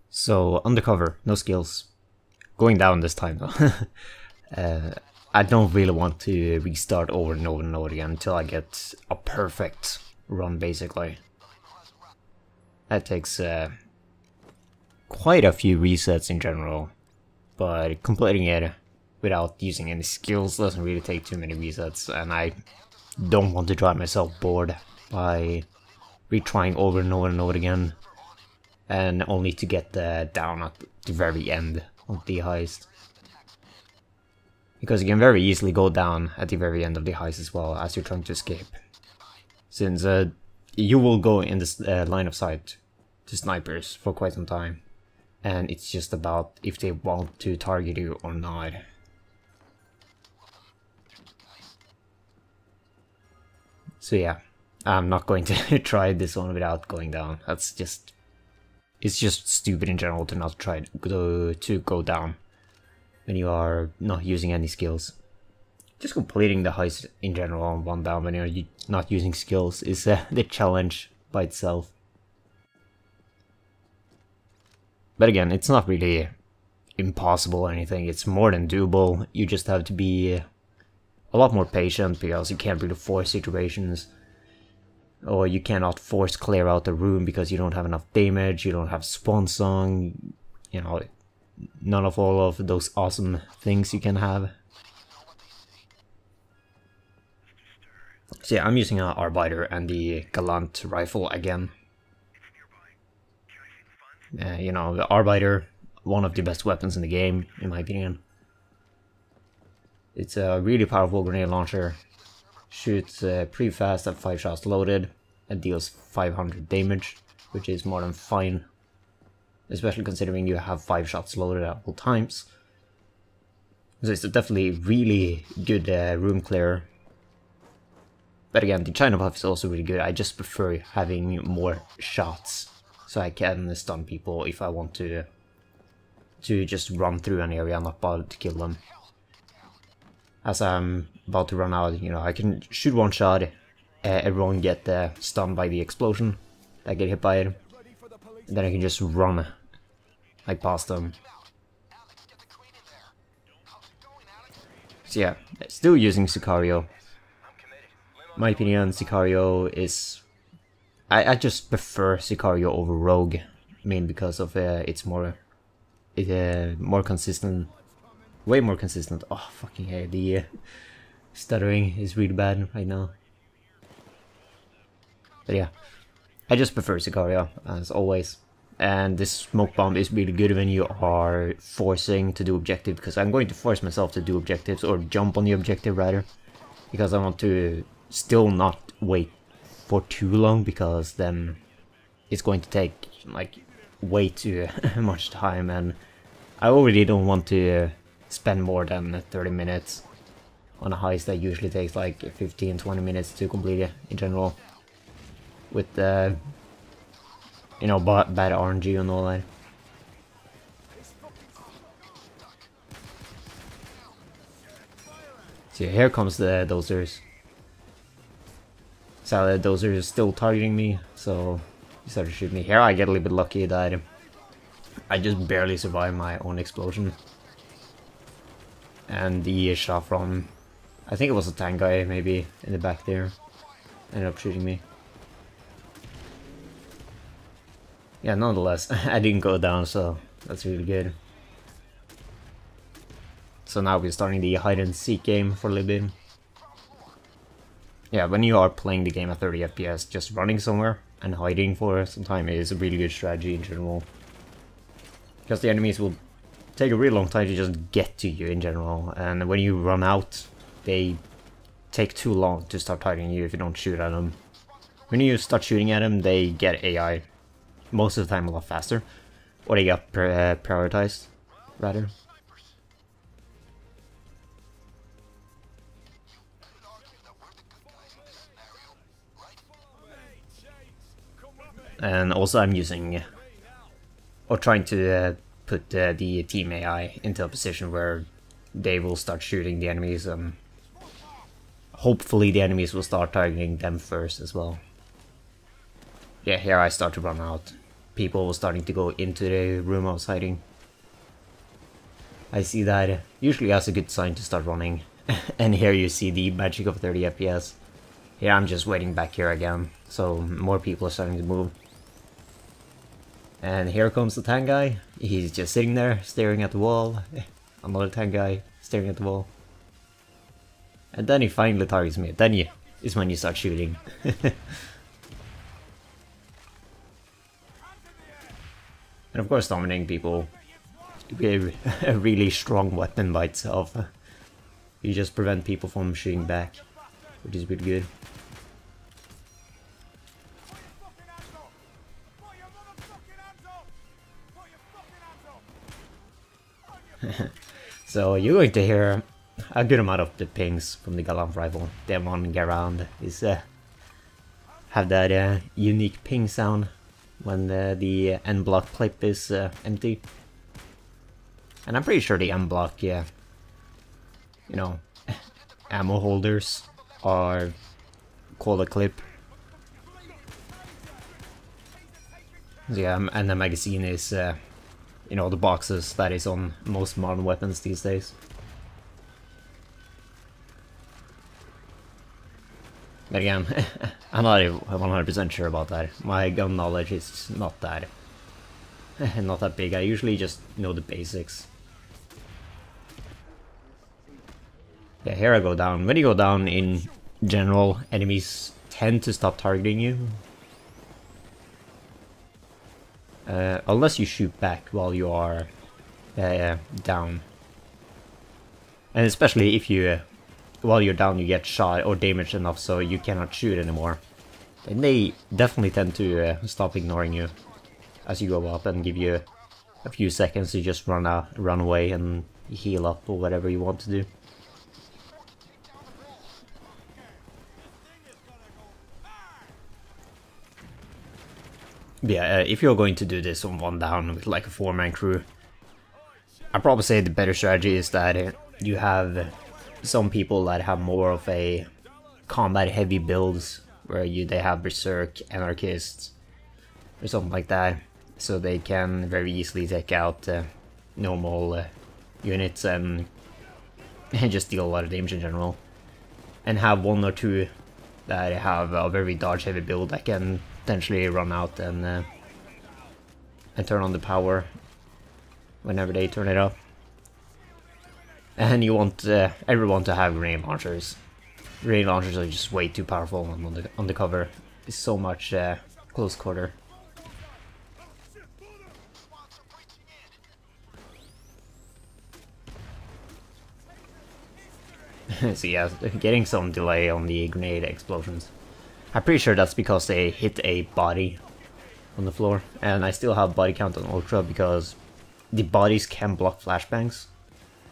So, undercover, no skills. Going down this time though. I don't really want to restart over and over and over again until I get a perfect run, basically. That takes quite a few resets in general, but completing it without using any skills doesn't really take too many resets, and I don't want to drive myself bored by retrying over and over and over again, and only to get down at the very end of the heist. Because you can very easily go down at the very end of the heist as well as you're trying to escape. Since you will go in this line of sight to snipers for quite some time. And it's just about if they want to target you or not. So yeah, I'm not going to try this one without going down. It's just stupid in general to not try to go down when you are not using any skills. Just completing the heist in general on one down when you're not using skills is the challenge by itself. But again, it's not really impossible or anything, it's more than doable. You just have to be a lot more patient because you can't really force situations. Or you cannot force clear out the room because you don't have enough damage, you don't have spawn song, you know, none of all of those awesome things you can have. So yeah, I'm using an Arbiter and the Galant rifle again. You know, the Arbiter, one of the best weapons in the game, in my opinion. It's a really powerful grenade launcher. Shoots pretty fast at 5 shots loaded and deals 500 damage, which is more than fine. Especially considering you have 5 shots loaded at all times. So it's definitely really good room clearer. But again, the China buff is also really good. I just prefer having more shots, so I can stun people if I want to just run through an area and not bother to kill them. As I'm about to run out, you know, I can shoot one shot, everyone get stunned by the explosion, I get hit by it, and then I can just run like past them. So yeah, still using Sicario. In my opinion, Sicario is... I just prefer Sicario over Rogue, mainly because of it's more consistent. Way more consistent. Oh, fucking hell, the stuttering is really bad right now. But yeah, I just prefer Sicario, as always. And this smoke bomb is really good when you are forcing to do objective, because I'm going to force myself to do objectives, or jump on the objective rather. Because I want to still not wait for too long, because then it's going to take like way too much time, and I already don't want to spend more than 30 minutes on a heist that usually takes like 15-20 minutes to complete it in general, with you know, bad RNG and all that. So here comes the dozers. So the dozer is still targeting me, so he started shooting me. Here I get a little bit lucky that I just barely survived my own explosion. And the shot from, I think it was a tank guy maybe in the back there, ended up shooting me. Yeah, nonetheless, I didn't go down, so that's really good. So now we're starting the hide and seek game for a little bit. Yeah, when you are playing the game at 30 FPS, just running somewhere and hiding for some time is a really good strategy in general. Because the enemies will take a really long time to just get to you in general, and when you run out, they take too long to start targeting you if you don't shoot at them. When you start shooting at them, they get AI most of the time a lot faster, or they get prioritized, rather. And also I'm using, or trying to put the team AI into a position where they will start shooting the enemies. Hopefully the enemies will start targeting them first as well. Yeah, here I start to run out. people were starting to go into the room I was hiding. I see that usually as a good sign to start running. And here you see the magic of 30 FPS. Here I'm just waiting back here again, so more people are starting to move. And here comes the tank guy. He's just sitting there, staring at the wall. Another tank guy, staring at the wall. And then he finally targets me. Then is when you start shooting. And of course dominating people is a really strong weapon by itself. You just prevent people from shooting back, which is pretty good. So you're going to hear a good amount of the pings from the Galant rifle. Them on Garand is have that unique ping sound when the end block clip is empty. And I'm pretty sure the end block, you know, ammo holders are called a clip. So yeah, and the magazine is, you know, the boxes that is on most modern weapons these days. But again, I'm not 100% sure about that. My gun knowledge is not that big. I usually just know the basics. Yeah, here I go down. When you go down in general, enemies tend to stop targeting you. Unless you shoot back while you are down. And especially if you, while you're down, you get shot or damaged enough so you cannot shoot anymore. And they definitely tend to stop ignoring you as you go up and give you a few seconds to just run away and heal up or whatever you want to do. Yeah, if you're going to do this on one down with like a 4-man crew, I'd probably say the better strategy is that you have some people that have more of a combat heavy builds where they have berserk anarchists or something like that, so they can very easily take out normal units and just deal a lot of damage in general, and have one or two that have a very dodge heavy build that can potentially run out and turn on the power whenever they turn it up. And you want everyone to have grenade launchers. Grenade launchers are just way too powerful on Undercover. It's so much close quarter. So yeah, getting some delay on the grenade explosions. I'm pretty sure that's because they hit a body on the floor, and I still have body count on Ultra because the bodies can block flashbangs.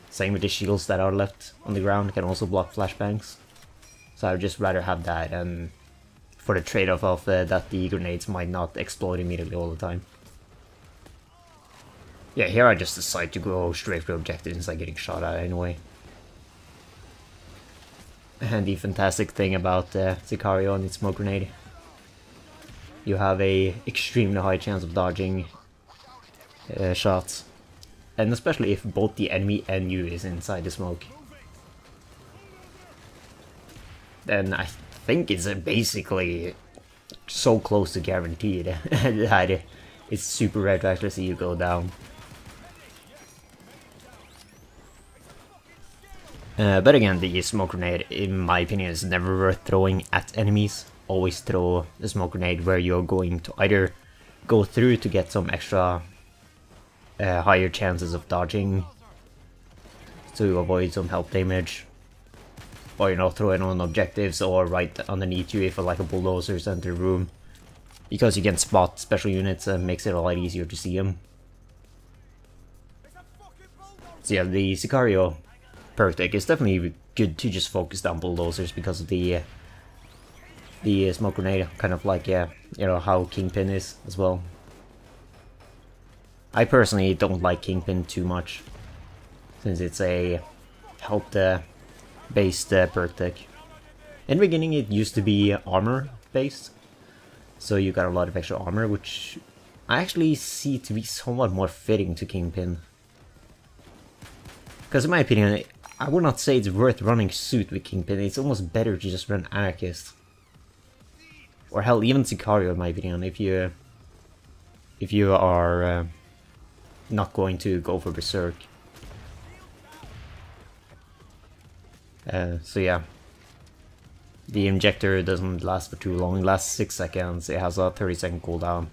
Same with the shields that are left on the ground can also block flashbangs. So I would just rather have that, and for the trade-off of that the grenades might not explode immediately all the time. Yeah, here I just decide to go straight for objectives instead of getting shot at anyway. And the fantastic thing about Sicario and its smoke grenade, you have a extremely high chance of dodging shots, and especially if both the enemy and you is inside the smoke, then I think it's basically so close to guaranteed that it's super rare to actually see you go down. But again, the smoke grenade, in my opinion, is never worth throwing at enemies. Always throw the smoke grenade where you're going to either go through to get some extra higher chances of dodging to avoid some health damage, or you know, throw it on objectives or right underneath you if like a bulldozer's enter the room, because you can spot special units and makes it a lot easier to see them. So yeah, the Sicario perk deck is definitely good to just focus down bulldozers because of the smoke grenade, kind of like, yeah, you know, how Kingpin is as well. I personally don't like Kingpin too much, since it's a health based perk deck. In the beginning it used to be armor based, so you got a lot of extra armor, which I actually see to be somewhat more fitting to Kingpin. Because in my opinion, I would not say it's worth running suit with Kingpin, it's almost better to just run Anarchist. Or hell, even Sicario in my opinion, if you are not going to go for Berserk. So yeah. The injector doesn't last for too long, it lasts 6 seconds, it has a 30-second cooldown.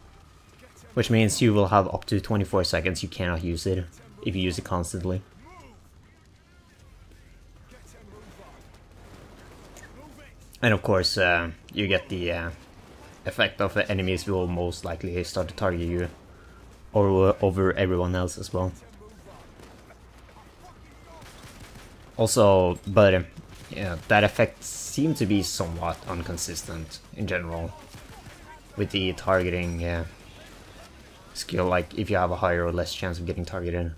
Which means you will have up to 24 seconds you cannot use it, if you use it constantly. And of course, you get the effect of enemies will most likely start to target you or over everyone else as well. Also, but yeah, that effect seems to be somewhat inconsistent in general with the targeting skill, like if you have a higher or less chance of getting targeted.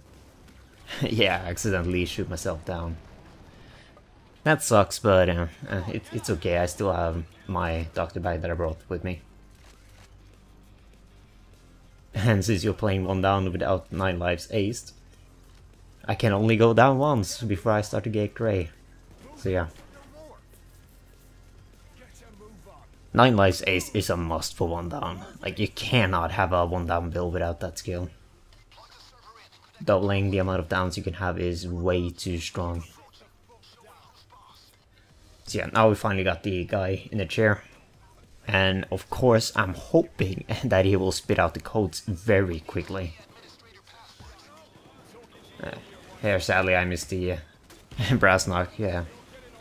Yeah, I accidentally shoot myself down. That sucks, but it's okay, I still have my doctor bag that I brought with me. And since you're playing one down without 9 lives aced, I can only go down once before I start to get gray. So yeah. 9 lives aced is a must for one down. Like, you cannot have a one down build without that skill. Doubling the amount of downs you can have is way too strong. So yeah, now we finally got the guy in the chair. And of course, I'm hoping that he will spit out the codes very quickly. Here, sadly, I missed the brass knock, yeah,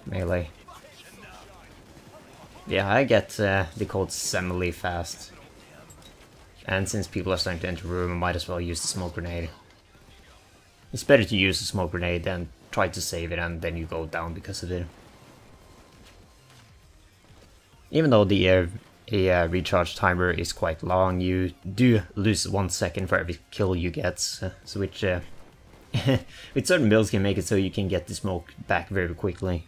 melee. Yeah, I get the codes semi fast. And since people are starting to enter the room, I might as well use the smoke grenade. It's better to use the smoke grenade than try to save it and then you go down because of it. Even though the recharge timer is quite long, you do lose 1 second for every kill you get, so which with certain builds can make it so you can get the smoke back very quickly.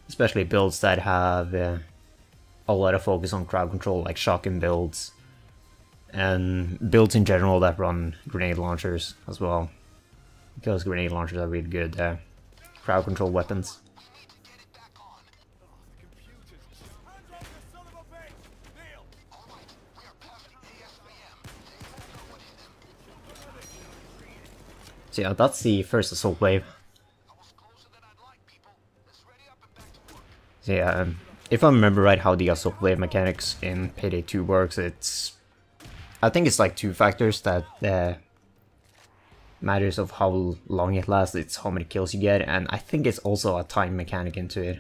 Especially builds that have a lot of focus on crowd control, like shotgun builds, and builds in general that run grenade launchers as well, because grenade launchers are really good crowd control weapons. So yeah, that's the first assault wave. So yeah, if I remember right how the assault wave mechanics in Payday 2 works, I think it's like 2 factors that matters of how long it lasts, it's how many kills you get, and I think it's also a time mechanic into it.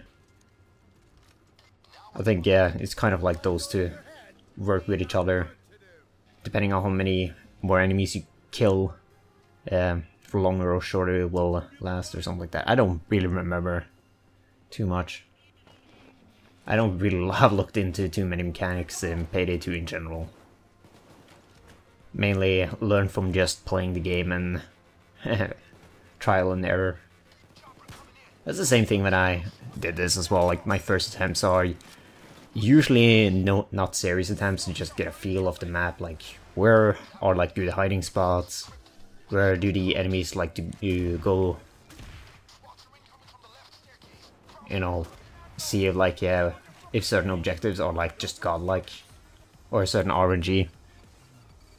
I think, yeah, it's kind of like those two work with each other, depending on how many more enemies you kill. For longer or shorter it will last or something like that. I don't really remember too much. I don't really have looked into too many mechanics in Payday 2 in general. Mainly learned from just playing the game and trial and error. That's the same thing when I did this as well. Like, my first attempts are usually not serious attempts to just get a feel of the map, like where are like good hiding spots. Where do the enemies like to go, you know, see if like, if certain objectives are like just godlike, or a certain RNG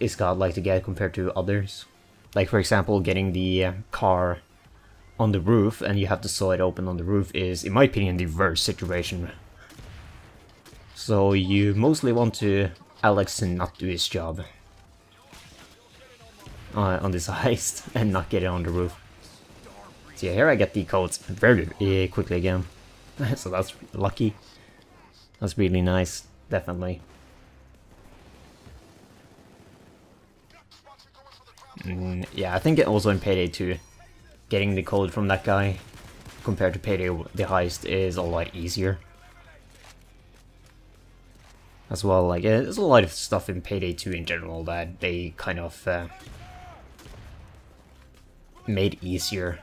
is godlike to get compared to others. Like for example, getting the car on the roof and you have to saw it open on the roof is, in my opinion, the worst situation. So you mostly want to Alex to not do his job on this heist and not get it on the roof. So yeah, here I get the codes very quickly again. So that's lucky. That's really nice, definitely. Yeah, I think also in Payday 2, getting the code from that guy compared to Payday the heist is a lot easier. As well, like, there's a lot of stuff in Payday 2 in general that they kind of made easier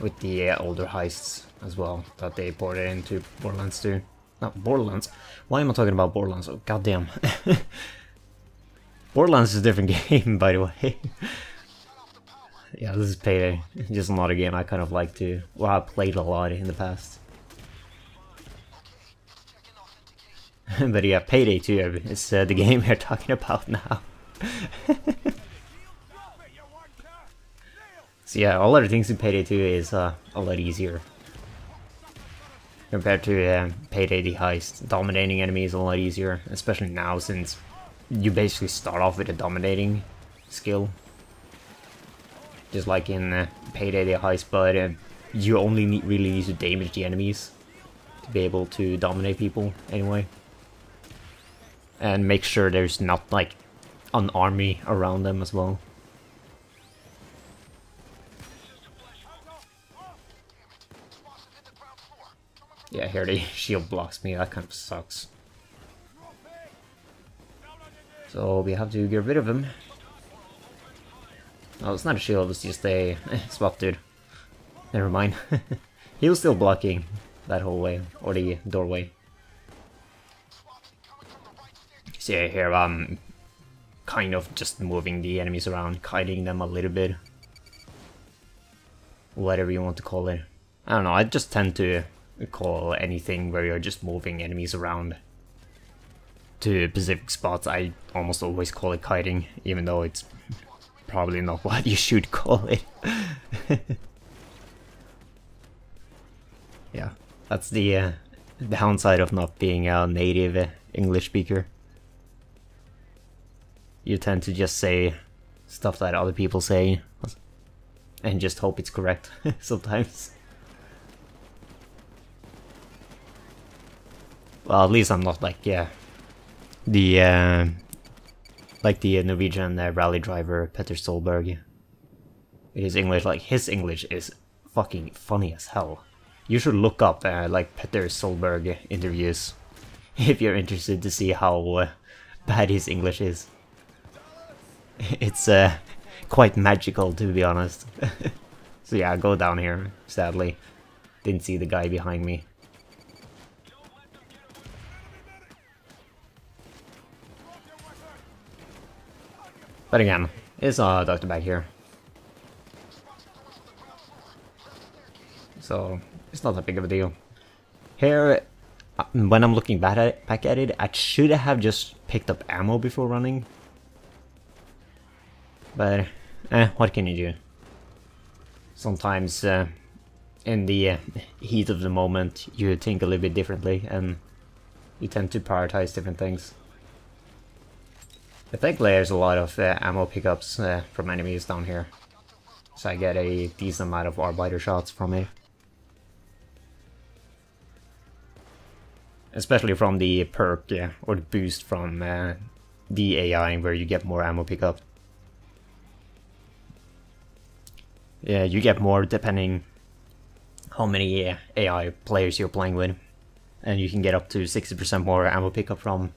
with the older heists as well, that they ported into Borderlands 2. Not Borderlands. Why am I talking about Borderlands? Oh, goddamn. Borderlands is a different game, by the way. Yeah, this is Payday. Just another game I kind of like to, well, I played a lot in the past. But yeah, Payday 2 is the game we're talking about now. So yeah, all other things in Payday 2 is a lot easier. Compared to Payday the Heist. Dominating enemies is a lot easier, especially now since you basically start off with a dominating skill. Just like in Payday the Heist, but you only really need to damage the enemies to be able to dominate people anyway. And make sure there's not like an army around them as well. Yeah, here the shield blocks me, that kind of sucks. So we have to get rid of him. Oh, it's not a shield, it's just a swap dude. Never mind. He was still blocking that whole way, or the doorway. So yeah, here I'm kind of just moving the enemies around, kiting them a little bit. Whatever you want to call it. I don't know, I just tend to call anything where you're just moving enemies around to specific spots. I almost always call it kiting, even though it's probably not what you should call it. Yeah, that's the downside of not being a native English speaker. You tend to just say stuff that other people say and just hope it's correct sometimes. Well, at least I'm not like the Norwegian rally driver Petter Solberg. His English, like his English is fucking funny as hell. You should look up like Petter Solberg interviews if you're interested to see how bad his English is. It's quite magical, to be honest. So yeah, I go down here. Sadly, didn't see the guy behind me. But again, it's a doctor back here. So, it's not that big of a deal. Here, when I'm looking back at it, I should have just picked up ammo before running. But, what can you do? Sometimes, in the heat of the moment, you think a little bit differently, and you tend to prioritize different things. Thankfully there's a lot of ammo pickups from enemies down here, so I get a decent amount of arbiter shots from it. Especially from the perk, or the boost from the AI, where you get more ammo pickup. Yeah, you get more depending how many AI players you're playing with, and you can get up to 60% more ammo pickup from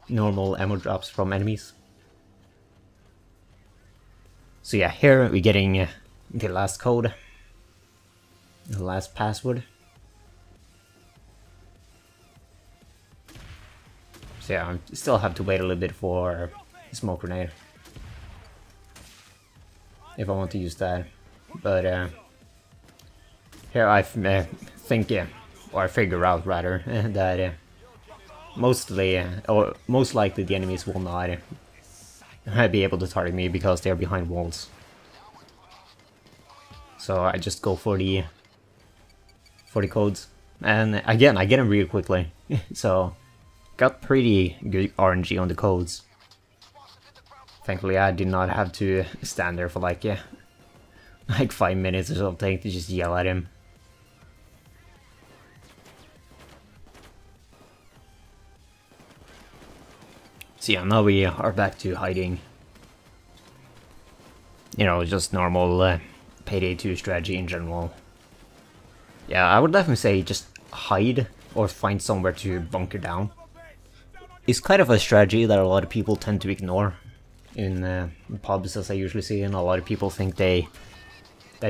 normal ammo drops from enemies. So yeah, here we're getting the last code, the last password. So yeah, I still have to wait a little bit for the smoke grenade if I want to use that. But here I think, or I figure out rather, that mostly, or most likely the enemies will not be able to target me because they're behind walls. So I just go for the codes, and again I get them really quickly. So got pretty good RNG on the codes. Thankfully I did not have to stand there for like 5 minutes or something to just yell at him. So yeah, now we are back to hiding. You know, just normal Payday 2 strategy in general. Yeah, I would definitely say just hide or find somewhere to bunker down. It's kind of a strategy that a lot of people tend to ignore in pubs, as I usually see, and a lot of people think that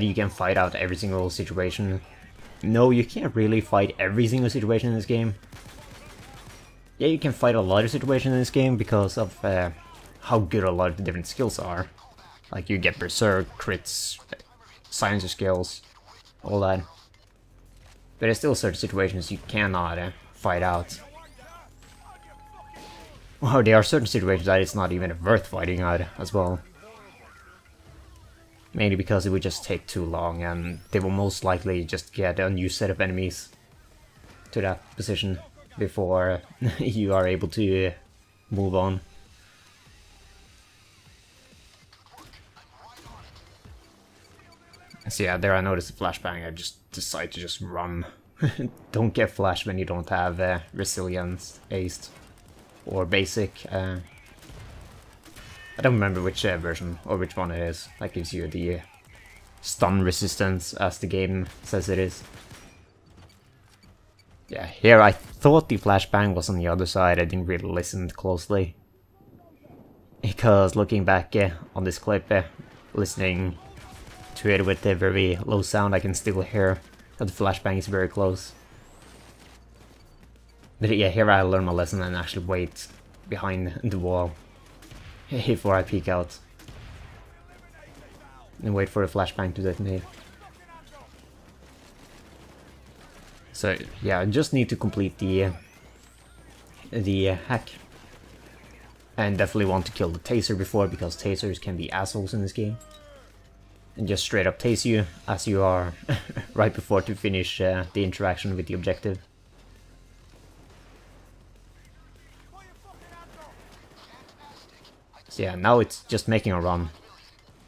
you can fight out every single situation. No, you can't really fight every single situation in this game. Yeah, you can fight a lot of situations in this game because of how good a lot of the different skills are. Like you get berserk, crits, silencer skills, all that. But there's still certain situations you cannot fight out. Or there are certain situations that it's not even worth fighting out as well. Mainly because it would just take too long, and they will most likely just get a new set of enemies to that position before you are able to move on. So yeah, there I noticed the flashbang. I just decided to just run. Don't get flash when you don't have resilience, aced, or basic. I don't remember which version or which one it is that gives you the stun resistance as the game says it is. Yeah, here I thought the flashbang was on the other side. I didn't really listen closely. Because looking back on this clip, listening to it with a very low sound, I can still hear that the flashbang is very close. But yeah, here I learned my lesson and actually wait behind the wall before I peek out. And wait for the flashbang to detonate. So yeah, I just need to complete the hack. And definitely want to kill the taser before, because tasers can be assholes in this game. And just straight up tase you as you are right before to finish the interaction with the objective. So yeah, now it's just making a run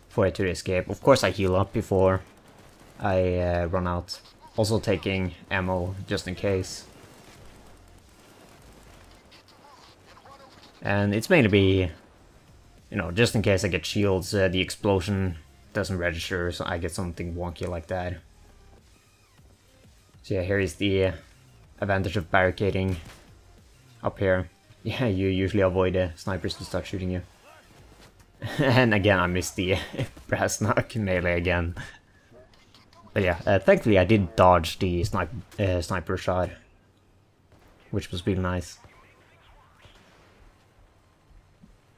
for it to escape. Of course I heal up before I run out. Also taking ammo just in case. And it's mainly be, you know, just in case I get shields, the explosion doesn't register, so I get something wonky like that. So yeah, here is the advantage of barricading up here. Yeah, you usually avoid snipers to start shooting you. And again, I missed the brass knuck melee again. But yeah, thankfully I did dodge the sniper shot, which was really nice.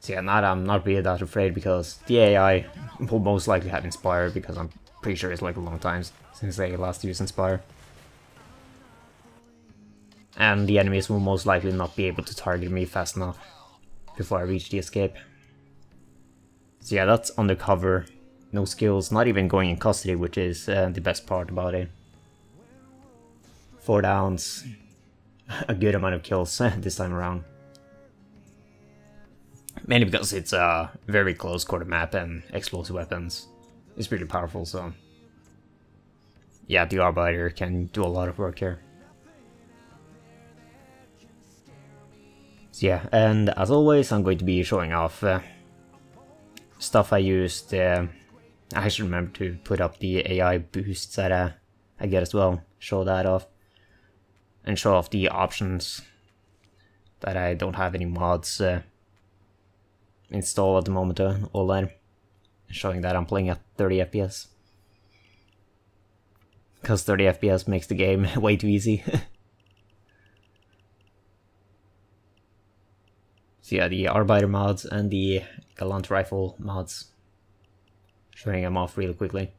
So yeah, now I'm not really that afraid, because the AI will most likely have Inspire, because I'm pretty sure it's like a long time since they last used Inspire. And the enemies will most likely not be able to target me fast enough before I reach the escape. So yeah, that's Undercover No skills, not even going in custody, which is the best part about it. 4 downs, a good amount of kills this time around. Mainly because it's a very close quarter map and explosive weapons. It's pretty powerful, so yeah, the Arbiter can do a lot of work here. So yeah, and as always, I'm going to be showing off stuff I used. I should remember to put up the AI boosts that I get as well. Show that off. And show off the options that I don't have any mods installed at the moment, all that. Showing that I'm playing at 30 FPS. Because 30 FPS makes the game way too easy. So yeah, the Arbiter mods and the Gallant Rifle mods. Showing them off really quickly.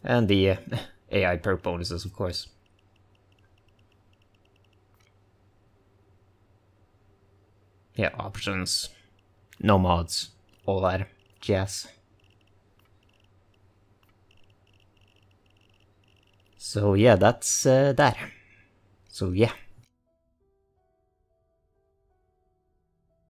And the AI perk bonuses, of course. Yeah, options, no mods, all that jazz. So yeah, that's that. So yeah.